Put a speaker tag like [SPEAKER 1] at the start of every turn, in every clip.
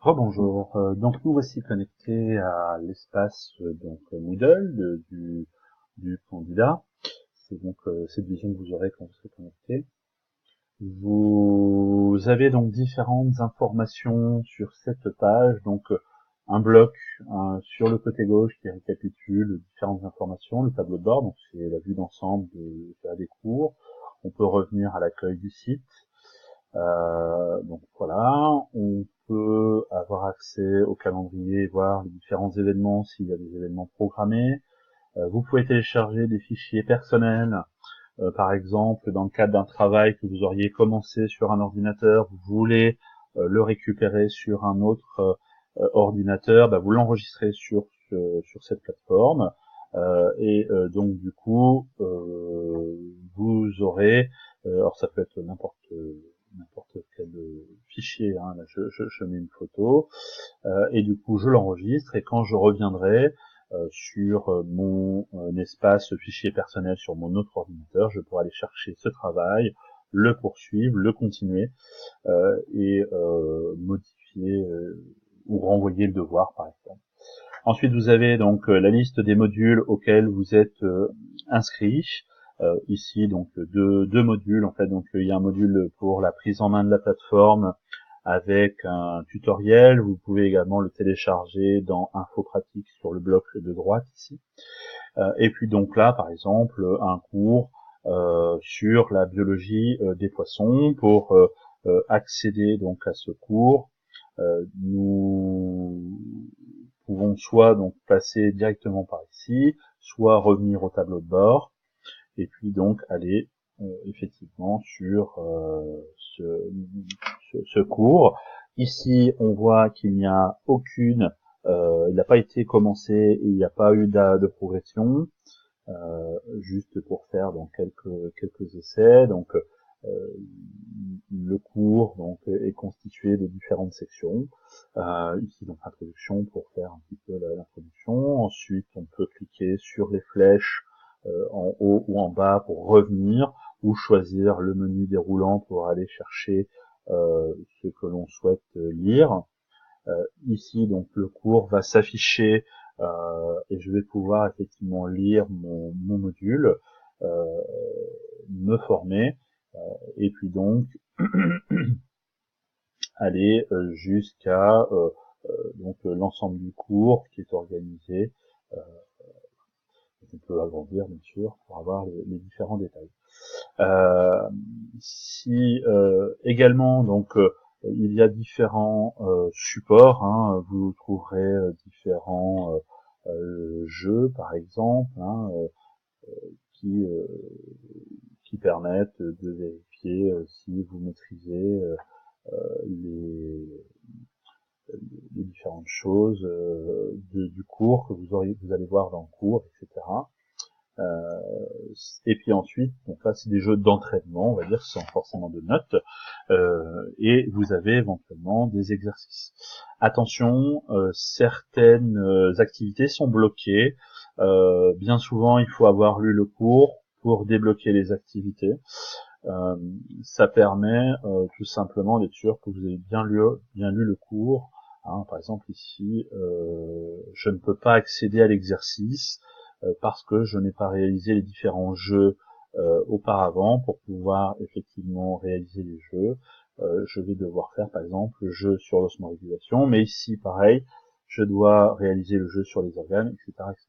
[SPEAKER 1] Rebonjour. Donc nous voici connectés à l'espace Moodle du candidat. C'est donc cette vision que vous aurez quand vous serez connecté. Vous avez donc différentes informations sur cette page. Donc un bloc sur le côté gauche qui récapitule différentes informations, le tableau de bord, donc c'est la vue d'ensemble des cours. On peut revenir à l'accueil du site. Donc voilà, on peut avoir accès au calendrier, voir les différents événements s'il y a des événements programmés. Vous pouvez télécharger des fichiers personnels, par exemple dans le cadre d'un travail que vous auriez commencé sur un ordinateur, vous voulez le récupérer sur un autre ordinateur, vous l'enregistrez sur cette plateforme donc du coup vous aurez, alors ça peut être n'importe quel fichier, là je mets une photo, et du coup je l'enregistre, et quand je reviendrai sur mon espace fichier personnel sur mon autre ordinateur, je pourrai aller chercher ce travail, le poursuivre, le continuer, et modifier ou renvoyer le devoir par exemple. Ensuite, vous avez donc la liste des modules auxquels vous êtes inscrits. Ici, donc deux modules. En fait, donc il y a un module pour la prise en main de la plateforme avec un tutoriel. Vous pouvez également le télécharger dans Info pratique sur le bloc de droite ici. Et puis donc là, par exemple, un cours sur la biologie des poissons. Pour accéder donc à ce cours, nous pouvons soit donc passer directement par ici, soit revenir au tableau de bord, et puis donc aller effectivement sur ce cours. Ici, on voit qu'il n'y a aucune, il n'a pas été commencé et il n'y a pas eu de progression, juste pour faire donc quelques essais. Donc le cours donc est constitué de différentes sections. Ici donc introduction pour faire un petit peu l'introduction. Ensuite on peut cliquer sur les flèches en haut ou en bas pour revenir, ou choisir le menu déroulant pour aller chercher ce que l'on souhaite lire. Ici donc le cours va s'afficher et je vais pouvoir effectivement lire mon module, me former, et puis donc aller jusqu'à donc l'ensemble du cours qui est organisé. On peut agrandir bien sûr pour avoir les différents détails. Si également donc il y a différents supports, vous trouverez différents jeux par exemple, qui permettent de vérifier si vous maîtrisez les différentes choses du cours que vous allez voir dans le cours, etc. Et puis ensuite, donc là c'est des jeux d'entraînement, on va dire, sans forcément de notes, et vous avez éventuellement des exercices. Attention, certaines activités sont bloquées. Bien souvent, il faut avoir lu le cours pour débloquer les activités. Ça permet tout simplement d'être sûr que vous avez bien lu le cours. Par exemple ici, je ne peux pas accéder à l'exercice parce que je n'ai pas réalisé les différents jeux auparavant. Pour pouvoir effectivement réaliser les jeux, je vais devoir faire par exemple le jeu sur l'osmorégulation, mais ici pareil, je dois réaliser le jeu sur les organes, etc., etc.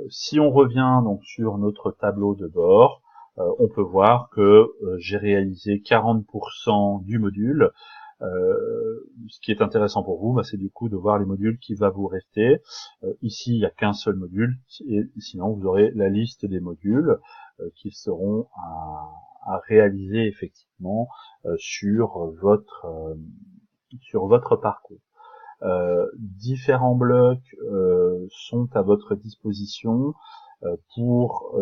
[SPEAKER 1] Si on revient donc sur notre tableau de bord, on peut voir que j'ai réalisé 40% du module. Ce qui est intéressant pour vous, c'est du coup de voir les modules qui va vous rester. Ici, il n'y a qu'un seul module, et sinon vous aurez la liste des modules qui seront à réaliser effectivement sur votre parcours. Différents blocs sont à votre disposition pour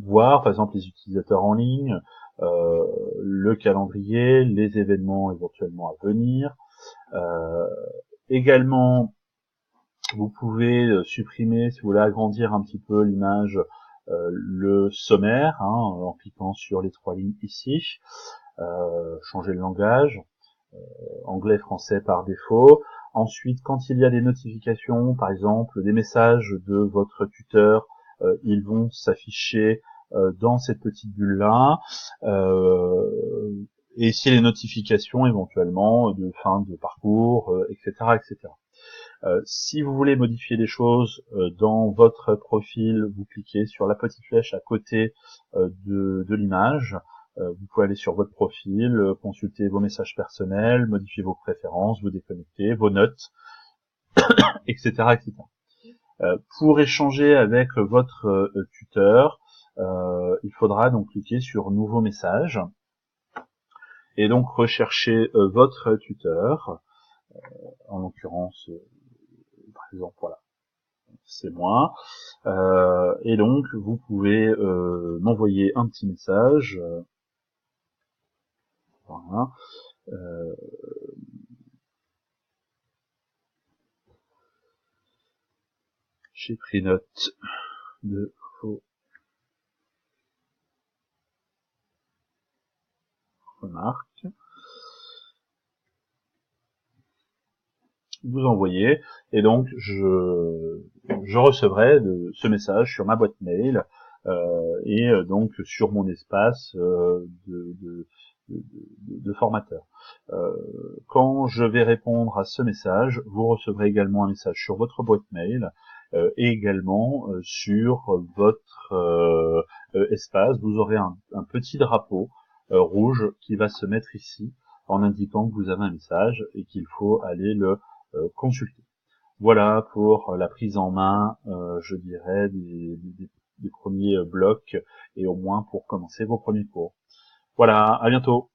[SPEAKER 1] voir, par exemple, les utilisateurs en ligne, le calendrier, les événements éventuellement à venir. Également, vous pouvez supprimer, si vous voulez agrandir un petit peu l'image, le sommaire, en cliquant sur les 3 lignes ici, changer le langage. anglais, français par défaut. Ensuite, quand il y a des notifications, par exemple des messages de votre tuteur, ils vont s'afficher dans cette petite bulle-là. Et si les notifications éventuellement de fin de parcours, etc., etc. Si vous voulez modifier les choses dans votre profil, vous cliquez sur la petite flèche à côté de l'image. Vous pouvez aller sur votre profil, consulter vos messages personnels, modifier vos préférences, vous déconnecter, vos notes, etc., etc. Pour échanger avec votre tuteur, il faudra donc cliquer sur Nouveau message et donc rechercher votre tuteur, en l'occurrence, par exemple, voilà, c'est moi. Et donc vous pouvez m'envoyer un petit message. Voilà. J'ai pris note de vos remarques. Vous envoyez, et donc je recevrai ce message sur ma boîte mail, et donc sur mon espace de formateur. Quand je vais répondre à ce message, vous recevrez également un message sur votre boîte mail, et également sur votre espace, vous aurez un petit drapeau rouge qui va se mettre ici, en indiquant que vous avez un message et qu'il faut aller le consulter. Voilà pour la prise en main, je dirais, des premiers blocs, et au moins pour commencer vos premiers cours. Voilà, à bientôt.